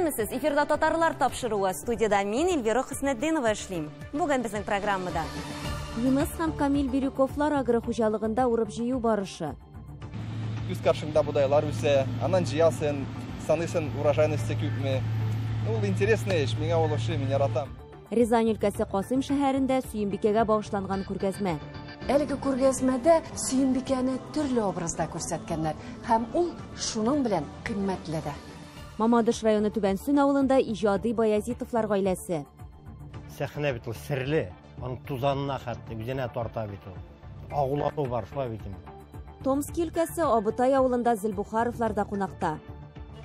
Сәләмесез, эфирда татарлар тапшыруы. Студияда мин Эльвира Хөснетдинова эшлим. Бүген безнең программада Юнус һәм Камил Бирюковлар агрохужалыгында урып җыю барышы. Күз каршыңда будайлар үсә, аннан җыясың, саныйсың урожайности күпме. Ул интересный эш, миңа ул эшне мин яратам. Рязань өлкәсе Касыйм шәһәрендә Сөембикәгә багышланган күргәзмә. Әлеге күргәзмәдә Сөембикәне төрле образда күрсәткәннәр һәм ул шуның белән кыйммәтле дә. Мамадыш районы Түбәнсүн авылында иҗади Баязитовлар гаиләсе. Сәхнә бит ул серле, аның тузанына хәтта үзенә тарта бит ул. Агулату бар, шулай бит. Томский өлкәсе Абытай авылында Зилбухаровлар да кунакта.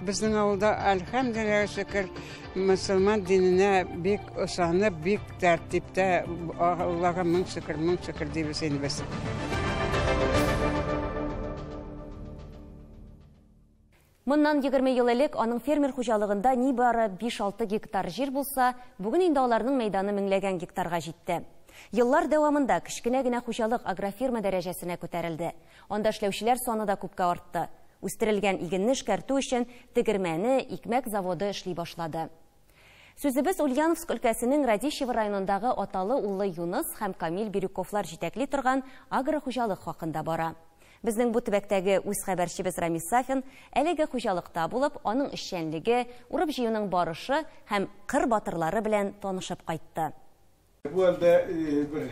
Безнең авылда әлхәмдүлилләһ шөкер мөселман диненә бик ышанып, бик тәртиптә Аллаһка мең шөкер дибез инде без. Моннан 20 ел элек аның фермер хуҗалыгында нибары 5-6 гектар җир булса, бүген инде аларның мәйданы меңләгән гектарга җитте. Еллар дәвамында кечкенә генә хуҗалык агрофирма дәрәҗәсенә күтәрелде. Анда эшләүчеләр саны да күпкә артты. Үстерелгән игенне эшкәртү өчен тегермәне, икмәк заводы эшли башлады. Сүзебез Ульяновск өлкәсенең Радищево районындагы аталы уллы Юнус һәм Камил Бирюковлар җитәкли торган агрохужалык хакында бара. Безнең бу төбәктәге үз хәбәрчебез Рамис Сафин әлеге хуҗалыкта булып, аның эшчәнлеге, урып җыюның барышы һәм кыр батырлары белән танышып кайтты. Бу әлдә бер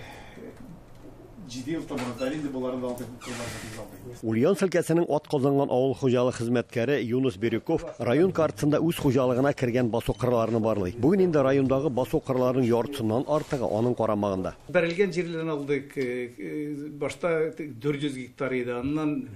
җидел тамырдарында буларында алтын кылларга. Ульяновск өлкәсенең ат казанган авыл хуҗалык хезмәткәре Юнус Бирюков район картасында үз хуҗалыгына кергән басу кырларны барлый. Бүген инде райондагы басу кырларының яртысыннан артыгы аның карамагында. Бәрелгән җирләрен алдык. Башта 400 гектар иде, аннан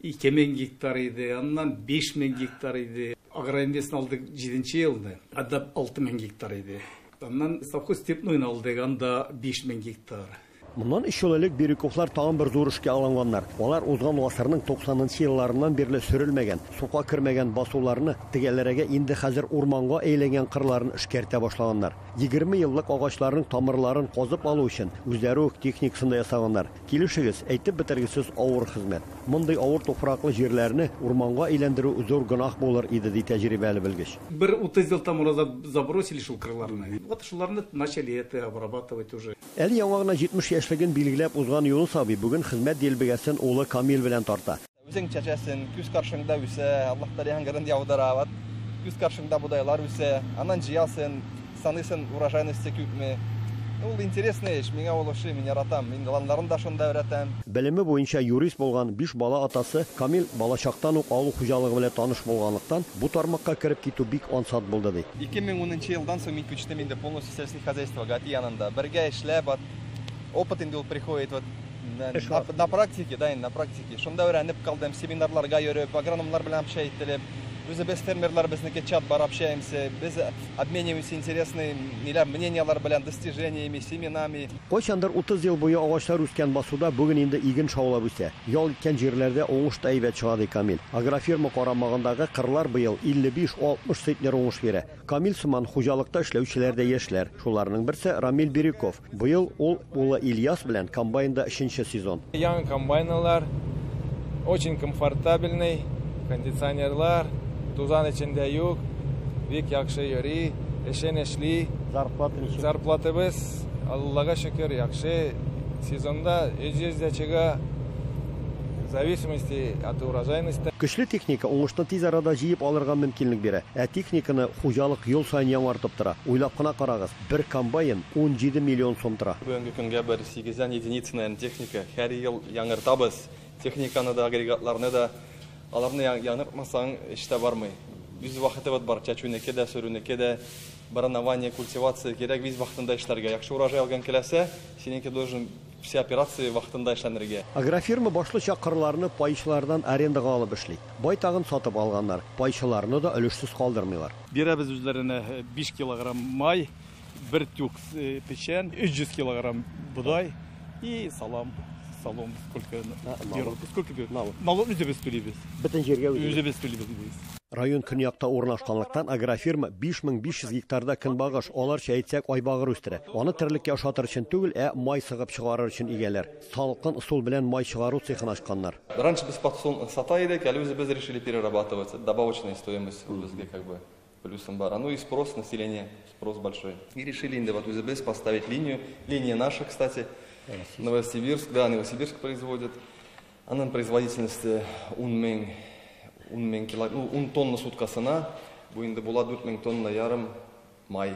2000 гектар иде, аннан 5000 гектар иде. Агроинвестны алдык 7-нче елда, анда 6000 гектар иде. Аннан совхоз степнойны алдык, анда 5000 гектар. Моннан 3 ел элек Бирюковлар тагын бер зур эшкә алынганнар. Алар узган гасырның 90-нчы елларыннан бирле сөрелмәгән, сука кермәгән басуларны тегәләргә инде хәзер урманга әйләнгән кырларын эшкәртә башлаганнар. 20 еллык агачларның тамырларын казып алу өчен үзләре үк техникасын да ясаганнар. Килешегез, әйтеп бетергесез авыр хезмәт. Мондый авыр туфраклы җирләрне урманга әйләндерү зур гынах булыр иде ди тәҗрибәле белгеч. Бер 30 ел тамыры забросили шул кырларны. Вот шуларны начали это обрабатывать уже. Әле яңагына 70 яшьлеген билгеләп узган Юнус абый бүген хезмәт делбегәсен улы Камил белән тарта. Үзең чәчәсен, күз каршыңда үсә, Аллаһ Тәгалә яңгырын яудыра, күз каршыңда будайлар үсә, аннан җыясың, саныйсың урожайности күпме. Ул интересный эш, миңа ул эшне мин яратам. Мин балаларын да шунда өйрәтәм. Белеме буенча юрист булган 5 бала атасы Камил балачактан ук авыл хуҗалыгы белән таныш булганлыктан бу тармакка кирип китү бик ансат булды ди. 2010 елдан соң мин күчтем инде полностью сельское хозяйство гати янында. Бергә эшләп, опыт инде ул приходит на практике, да, на практике. Шунда өйрәнеп калдым, семинарларга йөреп, агрономлар белән обща ителеп. Үзебез фермерлар безнеке чат бар общаемся, без обмениваемся интересными мнениялар белән, достижениями, семенами. Кайчандыр 30 ел буе агачлар үскән басуда бүген инде иген шаулап үсә. Ял иткән җирләрдә уңыш та әйбәт чыга ди Камил. Агрофирма карамагындагы кырлар быел 55-60 центнер уңыш бирә. Камил сыман хуҗалыкта эшләүчеләр дә яшьләр. Шуларның берсе Рамил Бирюков. Быел ул улы Ильяс белән комбайнда 3-нче сезон. Яңа комбайннар очень комфортабельный, кондиционерлар, тузан içinde юк, бик яхшы йөри, эшен эшли, зарплатыбыз Аллага шөкер яхшы. Сезонда 100 чыга, в зависимости от урожайности. Көчле техника уңышны тиз арада җыеп алырга мөмкинлек бирә. Техниканы хуҗалык ел сайын яңартып тора. Уйлап кына карагыз, бер комбайн 17 миллион сум тора. Бүгенге көнгә бер 8 единицаның техника һәр ел яңартабыз. Техниканы да, агрегатларны да. Аларны яңартмасаң эштә бармый. Үз вакыты бар, чәчүнеке дә, сөрүнеке дә, баранование, культивация кирәк виз вакытында эшләргә. Яхшы урожай алган киләсә, синеке должен все операции вакытында эшләнергә. Агрофирма башлыча кырларны пайчылардан арендага алып эшли. Байтагын сатып алганнар, пайчыларны да өлешсез калдырмыйлар. Бирәбез үзләренә 5 килограмм май, 1 тюк печән, 300 килограмм будай и салам. Салон сколько берут? Сколько берут? Налог үзебез төлибез. Бөтен җиргә үзебез төлибез. Район көньякта урнашканлыктан агрофирма 5500 гектарда көнбагыш, аларча әйтсәк айбагыр үстерә. Аны терлеккә ашатыр өчен түгел, май сыгып чыгарыр өчен игәләр. Салкын усул белән май чыгару цехын ачканнар. Раньше без подсон сата идек, әле үзебез решили перерабатывать, добавочная стоимость безгә как бы плюсом бар. Ну и спрос населения, спрос большой. И решили инде вот УЗБС поставить линию. Линия наша, кстати. Новосибирск, да, Новосибирск производит. Она производительности 10 тонна суткасына. Bu инде була 4,5 тонна ярым май.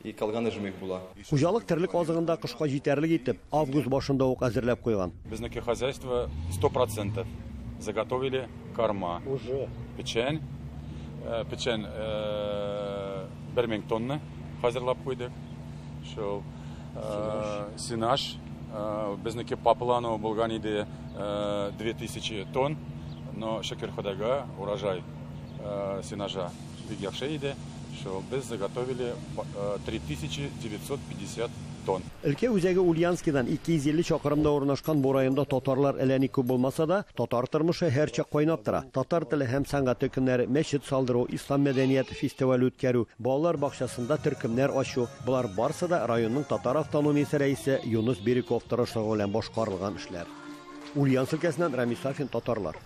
И калганы жымык була. Хуҗалык терлек азыгында кышка җитәрлек итеп, август башында ук әзерләп куйган. Безнеке хозяйство 100% заготовили корма. Уже. Печень 1000 тонна хәзерләп куйдык. Шул синаж безнеке по плану булган иде 2000 тонн, но шөкер Худайга урожай синажа бик яхшы иде. Шул без заготовили 3950 тонн. Өлкә үзәге Ульяновскидан 250 чакрымда урнашкан бу районда татарлар әләни күп булмаса да, татар тормышы һәрчак кайнап тора. Татар теле һәм сәнгате көннәре, мәчет салдыру, ислам мәдәнияте фестивале үткәрү, балалар бакчасында төркемнәр ачу, булар барысы да районның татар автономиясе рәисе Юнус Бирюков тырышлыгы белән башкарылган эшләр. Ульяновск өлкәсеннән Рамис Сафин, татарлар.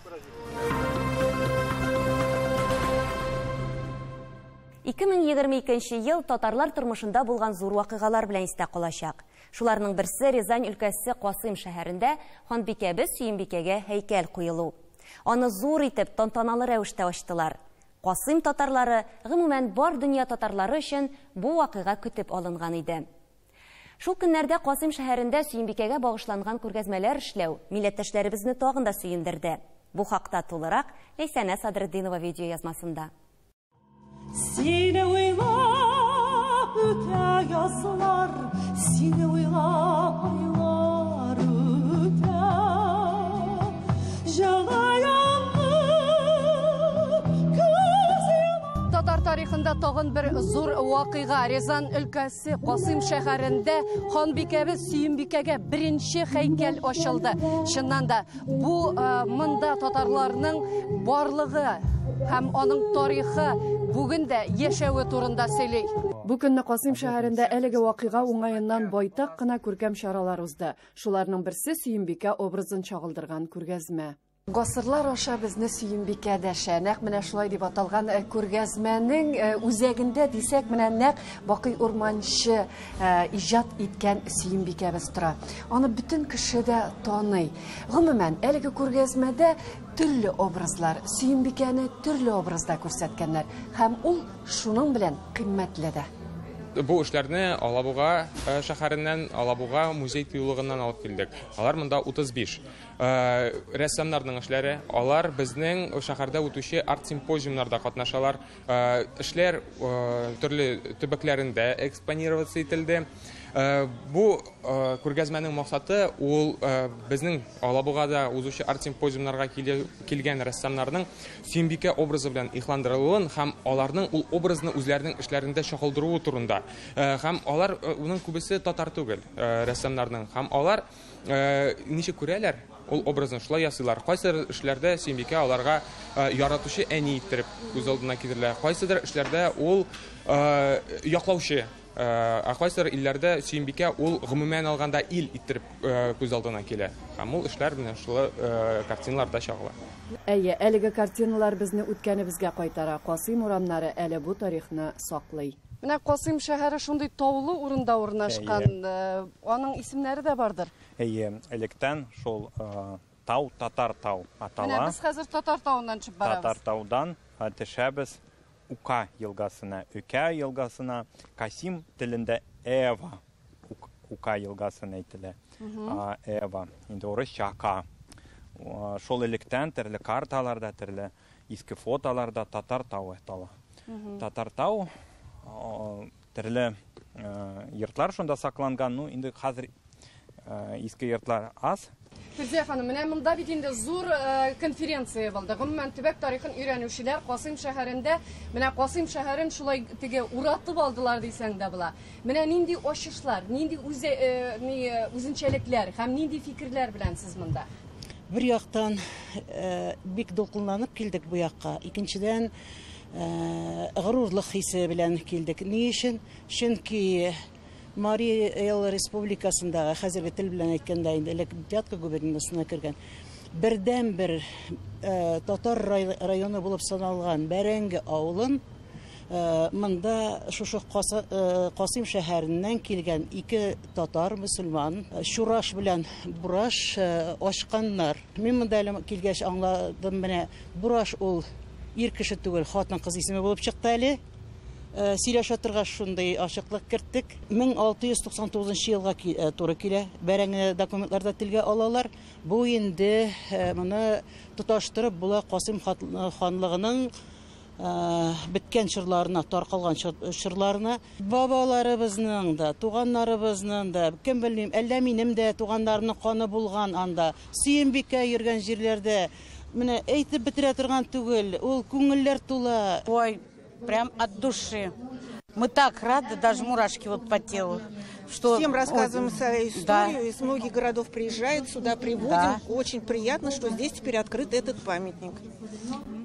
2022 ел татарлар тормышында булган зур вакыйгалар белән истә калачак. Шуларның берсе Рязань өлкәсе Касыйм шәһәрендә ханбикәбез Сөембикәгә һәйкәл куелу. Аны зур итеп тантаналы рәвештә ачтылар. Касыйм татарлары, гомумән бар дөнья татарлары өчен бу вакыйга көтеп алынган иде. Шул көннәрдә Касыйм шәһәрендә Сөембикәгә багышланган күргәзмәләр эшләү милләттәшләребезне тагын да сөендерде. Бу хакта тулырак Ләйсәнә Садретдинова видео язмасында. Seni uylap öte yazlar, seni uylap aylar öte. Татар тарихында тагын бер зур вакыйга. Рязань өлкәсе Касыйм шәһәрендә ханбикәбез Сөембикәгә беренче һәйкәл ачылды. Чыннан да бу монда татарларның барлыгы һәм аның тарихы бүген дә яшәве турында сөйли. Бу көнне Касыйм шәһәрендә әлеге вакыйга уңаеннан байтак кына күркәм чаралар узды. Шуларның берсе Сөембикә образын чагылдырган күргәзмә. Гасырлар аша безне Сөембикә дәшә. Нәкъ менә шулай дип аталган күргәзмәнең үзәгендә дисәк, менә нәкъ Бакый урманчы иҗат иткән Сөембикәбез тора. Аны бөтен кеше дә таный. Гомумән, әлеге күргәзмәдә төрле образлар, Сөембикәне төрле образда күрсәткәннәр. Һәм ул шуның белән кыйммәтле дә. Бу эшләрне Алабуга шәһәреннән, Алабуга музей тыюлыгыннан алып килдек. Алар монда 35 рәссамнарның эшләре. Алар безнең шәһәрдә үтүче арт-симпозиумнарда катнашалар. Эшләр төрле төбәкләрендә экспонироваться ителде. Бу күргәзмәнең максаты ул безнең Алабугада узучы арт-симпозиумнарга килгән рәссамнарның Сөембикә образы белән ихландырылуын һәм аларның ул образны үзләренең эшләрендә чагылдыруы турында. Һәм алар уның күбесе татар түгел рәссамнарның. Һәм алар ничек күрәләр ул образны шулай ясыйлар. Кайсы эшләрдә Сөембикә аларга яратучы әни иттереп күз алдына китерелә. Кайсыдыр эшләрдә ул яклаучы. Кайсыр илләрдә Сөембикә ул гомумән алганда ил иттереп күз алдына килә. Һәм ул эшләр белән шулай картиналарда чагыла. Әйе, әлеге картиналар безне үткәнебезгә кайтара. Касыйм урамнары әле бу тарихны саклый. Менә Касыйм шәһәре шундый таулы урында урнашкан. Аның исемнәре дә бардыр. Әйе, электән шул тау, татар тау атала. Менә без хәзер татар тауыннан чыгып барабыз. Татар таудан төшәбез Ука елгасына, Үкә елгасына, Касим телендә Эва, Ука елгасына әйтелә. Эва, инде урысча Ака. Шул электән төрле карталарда, төрле иске фотоларда татар тау атала. Татар тау төрле йортлар шунда сакланган, ну инде хәзер иске йортлар аз. Фирзия ханым, менә монда бит инде зур конференция булды. Гомумән төбәк тарихын өйрәнүчеләр Касыйм шәһәрендә, менә Касыйм шәһәрен шулай теге уратып алдылар дисәң дә була. Менә нинди ачышлар, нинди үзенчәлекләр һәм нинди фикерләр белән сез монда? Бер яктан бик дулкынланып килдек бу якка. Икенчедән горурлык хисе белән килдек. Ни өчен? Чөнки Мари Эл Республикасындагы хәзерге тел белән әйткәндә инде Вятка губерниясына кергән бердән-бер татар районы булып саналган Бәрәңге авылын Монда шушы Касыйм шәһәреннән килгән 2 татар мөселман Шураш белән Бураш ашканнар. Мин монда килгәч аңладым, менә Бураш ул ир кеше түгел, хатын-кыз исеме булып чыкты әле. Сөйләшә торгач шундый ачыклык керттек. 1699 елга туры килә. Бәрәңге документларда телгә алалар. Бу инде моны тоташтырып була Касыйм ханлыгының биткән чырларына, таркалган чырларына, бабаларыбызның да, туганнарыбызның да, кем белмим, әллә минем дә туганнарның каны булган анда, Сөембикә йөргән җирләрдә, менә әйтеп бетерә торган түгел, ул күңелләр тула. Ой, прям от души. Мы так рады, даже мурашки вот по телу. Что... Всем рассказываем свою историю, да. Из многих городов приезжают, сюда приводим. Да. Очень приятно, что здесь теперь открыт этот памятник.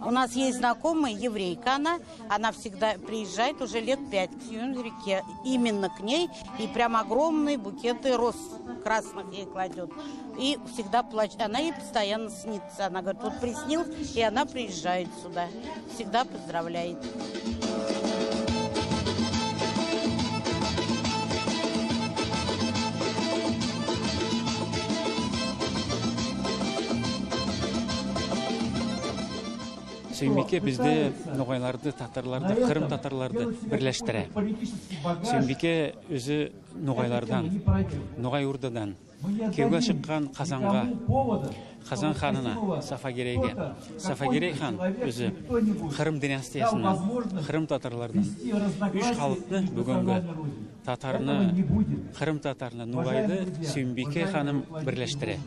У нас есть знакомая еврейка, она всегда приезжает уже лет 5 к Сюн-реке. Именно к ней, и прям огромные букеты роз красных ей кладет. И всегда плачет. Она ей постоянно снится. Она говорит, вот приснилась, и она приезжает сюда. Всегда поздравляет. Сөембикә бездә нугайларды, татарларды, Кырым татарларды берләштерә. Сөембикә үзе нугайлардан, Нугай урдадан кияүгә чыккан Казанга, Казан ханына, Сафагерейгә. Сафагерей хан үзе Кырым династиясыннан, Кырым татарлардан 3 халыкны бүгенге татарны, Кырым татарны, Нугайды Сөембикә ханым берләштерә.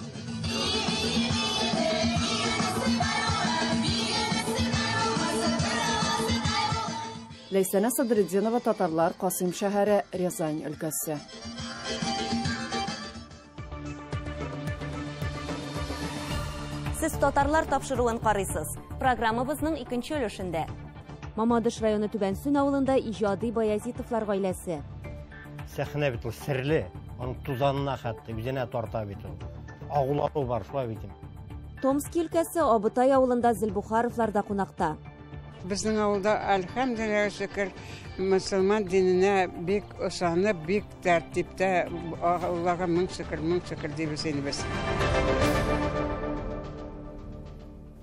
Ләйсәнә Садретдинова, татарлар, Касыйм шәһәре, Рязань өлкәсе. Сез татарлар тапшыруын карыйсыз. Программабызның 2нче өлешендә. Мамадыш районы Түбәнсүн авылында иҗади Баязитовлар гаиләсе. Сәхнә бит ул серле, аның тузанына хәтта үзенә тарта бит ул. Агулату бар, шулай бит. Томский өлкәсе Абытай авылында Зилбухаровлар да кунакта. Безнең авылда әлхәмдүлилләһ шөкер мөселман диненә бик ышанып, бик тәртиптә, Аллаһка мең шөкер дибез инде.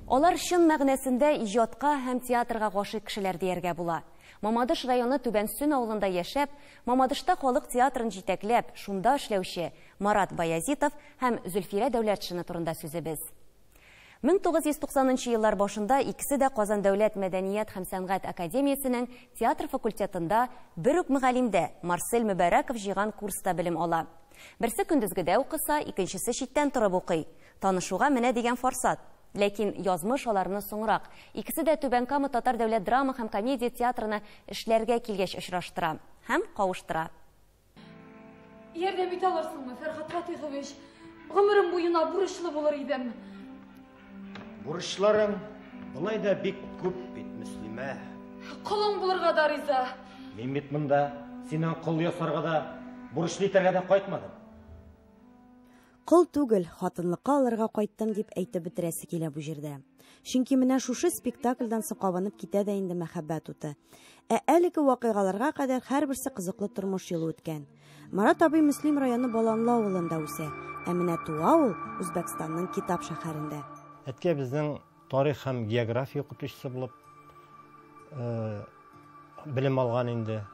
Алар шын мәгънәсендә иҗатка һәм театрга гашыйк кешеләр дияргә була. Мамадыш районы Түбәнсүн авылында яшәп, Мамадышта халык театрын җитәкләп, шунда эшләүче Марат Баязитов һәм Зөлфирә Дәүләтшина турында сүзебез. 1990 еллар башында икесе дә Казан дәүләт мәдәният һәм сәнгать академиясенең театр факультетында бер үк мөгаллимдә Марсель Мөбәрәков җыйган курста белем ала. Берсе көндезгедә укыса, икенчесе читтән торып укый. Танышуга менә дигән форсат. Ләкин язмыш аларны соңрак. Икесе дә Түбән Кама татар дәүләт драма һәм комедия театрына эшләргә килгәч очраштыра һәм кавыштыра. Ярдәм итә алырсыңмы, Фәрхат Фатихович? Гомерем буена бурычлы булыр идем. Бурычларың булай да бик күп бит, Мөслимә. Кулың булырга да риза. Мин бит монда синең кул ясарга да, бурычлы итәргә дә кайтмадым. Кыл түгел, хатынлыкка алырга кайттым дип әйтеп бетерәсе килә бу җирдә. Чөнки менә шушы спектакльдән сокланып китә дә инде мәхәббәт уты. Әлеге вакыйгаларга кадәр һәрберсе кызыклы тормыш юлы үткән. Марат абый Мөслим районы Баланлы авылында үсә, ә менә туа ул Үзбәкстанның Китап шәһәрендә. Әткә безнең тарих һәм география укытучысы булып белем алган инде.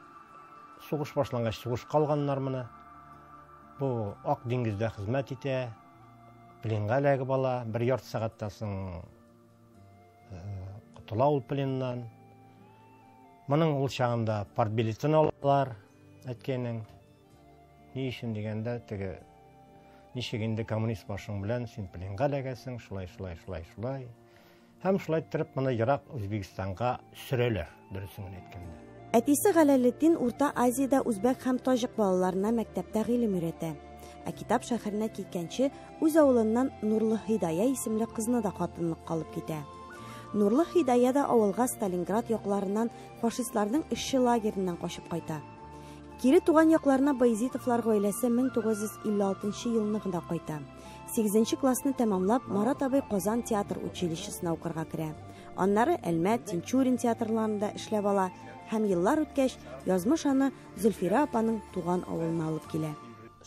Сугыш башлангач сугыш калганнар менә. Бу Ак диңгездә хезмәт итә. Пленга эләгеп бала, 1 ярты сәгатьтән соң котыла ул пленнан. Моның ул чагында партбилетын алалар, әткәйнең. Ни өчен дигәндә, теге ничек инде коммунист башың белән син пленга эләгәсең, шулай. Һәм шулай торып моны ерак Үзбекстанга сөрәләр, дөресен әйткәндә. Әтисе Галәлетдин Урта Азиядә үзбәк һәм таҗик балаларына мәктәптә гыйлем өйрәтә. Ә Китап шәһәренә киткәнче үз авылыннан Нурлы Хидая исемле кызны да хатынлыкка алып китә. Нурлы Хидая да авылга Сталинград якларыннан фашистларның эшче лагереннән качып кайта. Кире туган якларына Баязитовлар гаиләсе 1956 елны гына кайта. 8нче классны тәмамлап, Марат абый Казан театр училищесына укырга керә. Аннары Әлмәт, Тинчурин театрларында эшләп ала һәм еллар үткәч, язмыш аны Зөлфирә апаның туган авылына алып килә.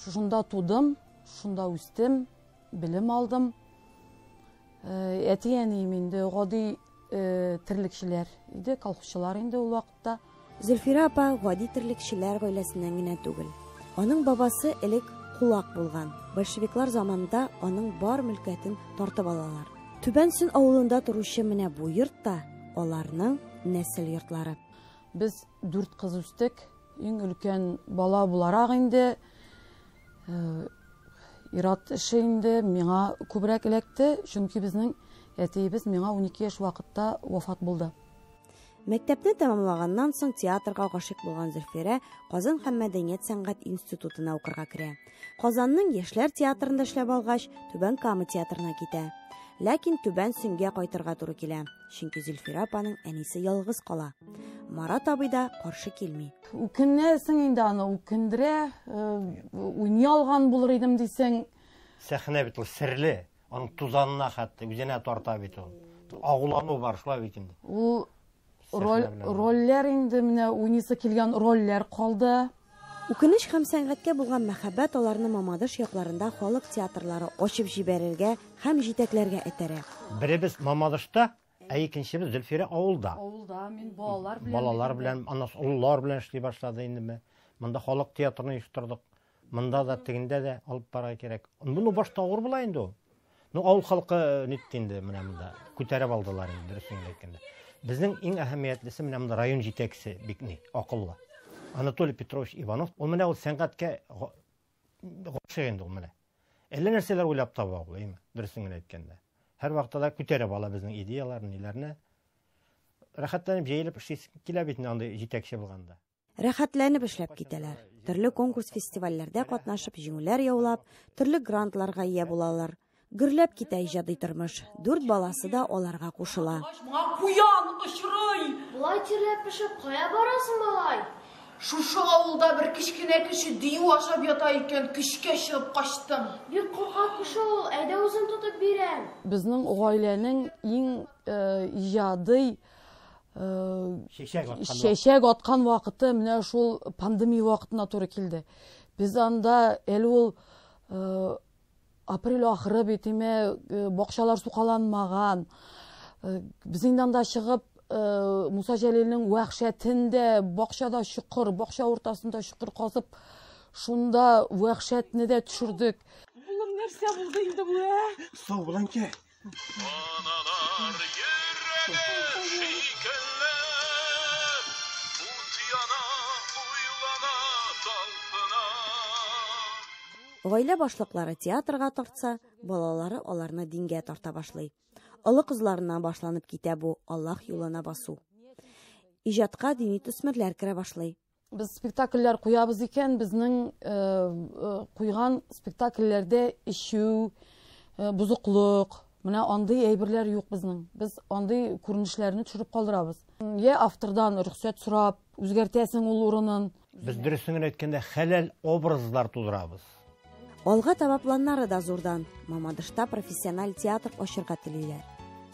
Шунда тудым, шунда үстем, белем алдым. Әтиәнем инде гади тирлекчеләр иде, колхозчылар инде ул вакытта. Зөлфирә апа гади тирлекчеләр гаиләсеннән генә түгел. Аның бабасы элек кулак булган. Большевиклар заманында аның бар мөлкәтен тартып алалар. Түбәнсүн авылында торучы менә бу йортта аларның нәсел йортлары. Без 4 кыз үстек, иң өлкән бала буларак инде. Ират эше инде миңа күбрәк эләкте, чөнки безнең әтиебез миңа 12 яшь вакытта вафат булды. Мәктәпне тәмамлаганнан соң театрга гашыйк булган Зөлфирә Казан һәм мәдәният сәнгать институтына укырга керә. Казанның яшьләр театрында эшләп алгач, Түбән Кама театрына китә. Ләкин Түбән Сөнгә кайтырга туры килә, чөнки Зөлфирә апаның әнисе ялгыз кала. Марат абый да каршы килми. Үкенәсең инде аны, үкендерә, уйный алган булыр идем дисәң. Сәхнә бит ул серле, аның тузанына хәтта үзенә тарта бит ул. Агулану бар шулай бит инде. Ул рольләр инде менә уйныйсы килгән рольләр калды. Үкенеч һәм сәнгатькә булган мәхәббәт аларны Мамадыш якларында халык театрлары ачып җибәрергә һәм җитәкләргә этәрә. Беребез Мамадышта, икенчебез Зөлфирә авылда. Авылда мин Балалар белән, аннан уллар белән эшли башлады инде. Монда халык театрын оештырдык. Монда да тегендә дә алып бара кирәк. Буны башта авыр була инде ул. Авыл халкы нитте инде менә монда. Күтәреп алдылар инде дөресен әйткәндә. Безнең иң әһәмиятлесе менә монда район җитәкчесе бик акыллы. Анатолий Петрович Иванов, ул менә ул сәнгатькә гашыйк инде ул менә. Әллә нәрсәләр уйлап таба ул, әйме, дөресен әйткәндә. Һәр вакытта да күтәреп ала безнең идеяларны, ниләрне. Рәхәтләнеп җәелеп эшлисе килә бит анда җитәкче булганда. Рәхәтләнеп эшләп китәләр. Төрле конкурс фестивальләрдә катнашып, җиңүләр яулап, төрле грантларга ия булалар. Гөрләп китә иҗади тормыш. 4 баласы да аларга кушыла. Куян очрый! Булай тирләп пешеп кая барасың, балай? Шушы авылда бер кичкенә кеше дию ашап ята икән, көчкә чыгып качтым. Бик куркак кеше ул, әйдә үзем тотып бирәм. Безнең гаиләнең иң иҗади шешәк аткан вакыты менә шул пандемия вакытына туры килде. Без анда әле ул апрель ахыры битеме бакчалар сукаланмаган. Без инде анда чыгып Муса Җәлилнең вәхшәтендә бакчада чукыр, бакча уртасында чукыр казып, шунда вәхшәтне дә төшердек. Улым, нәрсә булды инде бу? Сау буланкә. Гаилә башлыклары театрга тартса, балалары аларны дингә тарта башлый. Олы кызларына башланып китә бу Аллаһ юлына басу. Иҗатка дини төсмерләр керә башлый. Без спектакльләр куябыз икән, безнең куйган спектакльләрдә ишү, бузыклык, менә андый әйберләр юк безнең. Без андый күренешләрне төшереп калдырабыз. Я автордан рөхсәт сорап, үзгәртәсең ул урынын. Без дөресен әйткәндә хәләл образлар тудырабыз. Алга таба планнары да зурдан. Мамадышта профессиональ театр ачырга телиләр.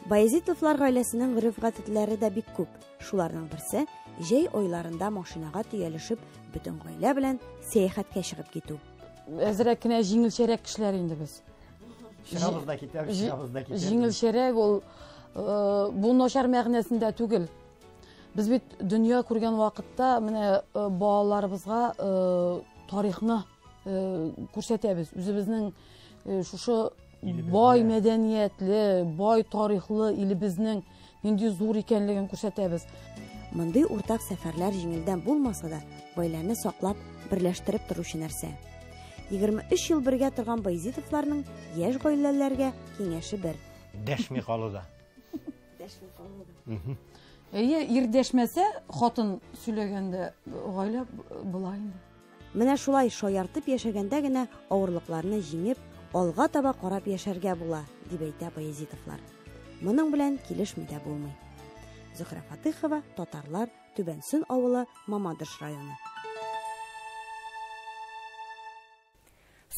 Баязитовлар гаиләсенең гырыф-гадәтләре дә бик күп. Шуларның берсе җәй айларында машинага төялешеп, бөтен гаилә белән сәяхәткә чыгып китү. Әзрәк кенә җиңелчәрәк кешеләр инде без. Шырабызда китәбез, шырабызда китәбез. Җиңелчәрәк ул бу начар мәгънәсендә түгел. Без бит дөнья күргән вакытта менә балаларыбызга тарихны күрсәтәбез. Үзебезнең шушы бай мәдәниятле, бай тарихлы илебезнең нинди зур икәнлеген күрсәтәбез. Мондый уртак сәфәрләр җиңелдән булмаса да, гаиләне саклап, берләштереп торучы нәрсә. 23 ел бергә торган Баязитовларның яшь гаиләләргә киңәше бер. Дәшми калуда. Дәшми калуда. Ир дәшмәсә, хатын сөйләгәндә гаилә була инде. Менә шулай шаяртып яшәгәндә генә авырлыкларны җиңеп, алга таба карап яшәргә була, дип әйтә Баязитовлар. Моның белән килешми дә булмый. Зөһрә Фатыйхова, татарлар, Түбәнсүн авылы, Мамадыш районы.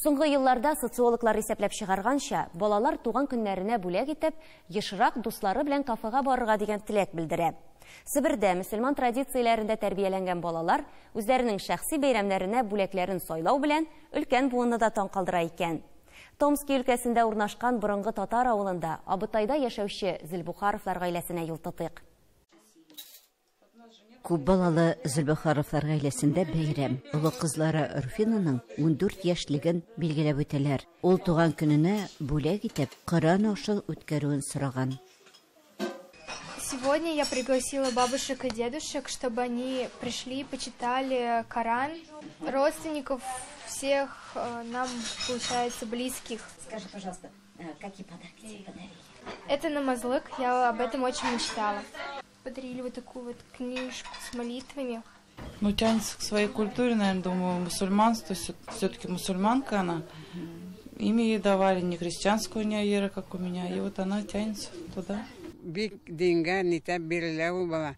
Соңгы елларда социологлар исәпләп чыгарганча, балалар туган көннәренә бүләк итеп, ешрак дуслары белән кафега барырга дигән теләк белдерә. Себердә мөселман традицияләрендә тәрбияләнгән балалар үзләренең шәхси бәйрәмнәренә бүләкләрен сайлау белән өлкән буынны да таң калдыра икән. Томский өлкәсендә урнашкан борынгы татар авылында Абытайда яшәүче Зөлбухаровлар гаиләсенә юл тотыйк. Күп балалы Зөлбухаровлар гаиләсендә бәйрәм. Олы кызлары Руфинаның 14 яшьлеген билгеләп үтәләр. Ул туган көненә бүләк итеп Коръән ашыл үткәрүен сораган. Сегодня я пригласила бабушек и дедушек, чтобы они пришли, почитали Коран. Родственников всех нам, получается, близких. Скажи, пожалуйста, какие подарки тебе подарили? Это намазлык, я об этом очень мечтала. Подарили вот такую вот книжку с молитвами. Ну, тянется к своей культуре, наверное, думаю, мусульманство, все-таки мусульманка она. Имя ей давали не христианскую веру, как у меня, и вот она тянется туда. Бик дингә нитә биреләү бала.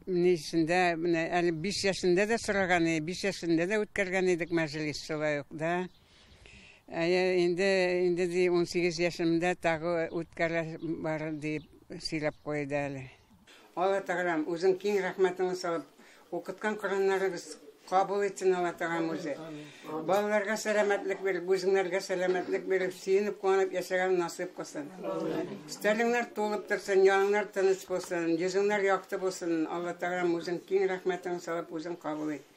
Нисендә, әле 5 яшында да сораган, 5 яшында да үткәргән идек мәҗлис шулай ук да. Инде 18 яшымда тагы үткәрә бар дип сөйләп куйды әле. Алла Тәгаләм үзең киң рәхмәтен салып, укыткан Кораннарыбыз кабул итсен Алла Тәгаләм үзе. Балаларга сәламәтлек биреп, үзеңнәргә сәламәтлек биреп, сөенеп, куанып яшәгән насыйп кылсын. Стәлеңнәр тулып торсын, яныңнар тыныч булсын, йөзеңнәр якты булсын. Алла Тәгаләм үзең киң рәхмәтен салып, үзең кабул ит.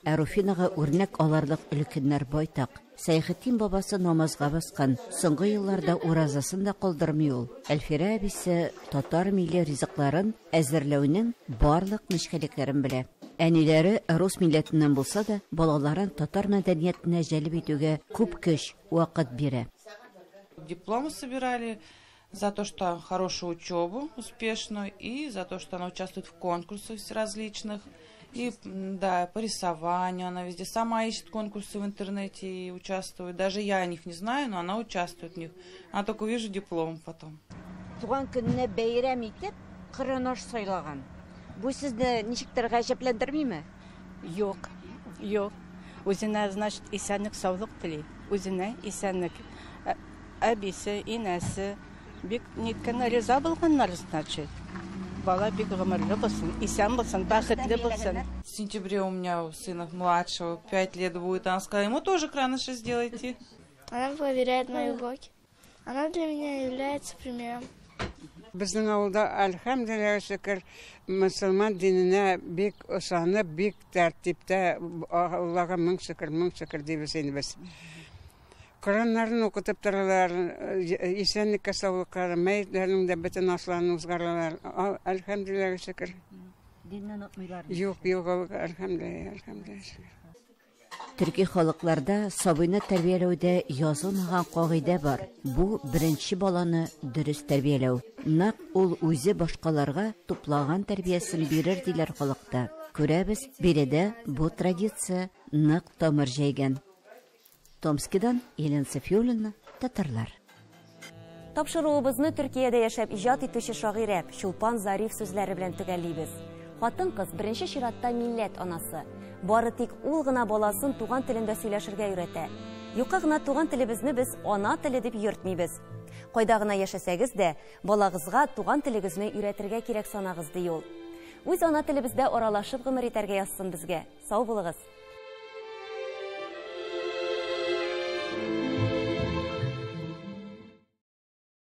Руфинаға үрнәк аларлык өлкәннәр байтак. Сәйхетдин бабасы намазга баскан. Соңгы елларда уразасын да калдырмый ул. Әлфирә әбисе татар милли ризыкларын әзерләүнең барлык нечкәлекләрен белә. Әниләре рус милләтеннән булса да, балаларын татар мәдәниятенә җәлеп итүгә күп көч, вакыт бирә. Дипломы собирали за то, что хорошую учебу успешную, и за то, что она участвует в конкурсах различных. И да, по рисованию она везде сама ищет конкурсы в интернете и участвует. Даже я о них не знаю, но она участвует в них. Она только увижу диплом потом. Туган көнне бәйрәм итеп, Коръән сайлаган. Бу сезне ничектер гаҗәпләндермиме? Юк, юк. Үзенә, значит, исәнлек, саулык тели. Үзенә исәнлек. Әбисе, инәсе бик ниткән риза булганнар, значит. Бала бик гомерле булсын, исән булсын, бәхетле булсын. В сентябре у меня у сына младшего 5 лет будет. Она сказала, ему тоже краныши сделайте. Она проверяет мои уроки. Она для меня является примером. Безнең авылда, әлхәмдүлилләһ шөкер, мөселман диненә бик ышанып, бик тәртиптә, Аллага мең шөкер дибез инде без. Кораннарын укытып торалар, исәнлеккә саулыкка, мәйетләрнең дә бөтен ашларын узгаралар. Әлхәмдүлилләһ шөкер. Динне онытмыйлар. Юк, әлхәмдүлилләһ. Төрки халыкларда сабыйны тәрбияләүдә язылмаган кагыйдә бар. Бу беренче баланы дөрес тәрбияләү. Нәкъ ул үзе башкаларга туплаган тәрбиясен бирер диләр халыкта. Күрәбез, биредә бу традиция нәкъ тамыр җәйгән. Томскидан Елена Сафиуллина, татарлар. Тапшыруыбызны Төркиядә яшәп иҗат итүче шагыйрә Чулпан Зариф сүзләре белән төгәллибез. Хатын-кыз беренче чиратта милләт анасы. Бары тик ул гына баласын туган телендә сөйләшергә өйрәтә. Юкка гына туган телебезне без ана теле дип йөртмибез. Кайда гына яшәсәгез дә, балагызга туган телегезне өйрәтергә кирәк санагыз ди ул. Үз ана телебездә аралашып гомер итәргә язсын безгә. Сау булыгыз.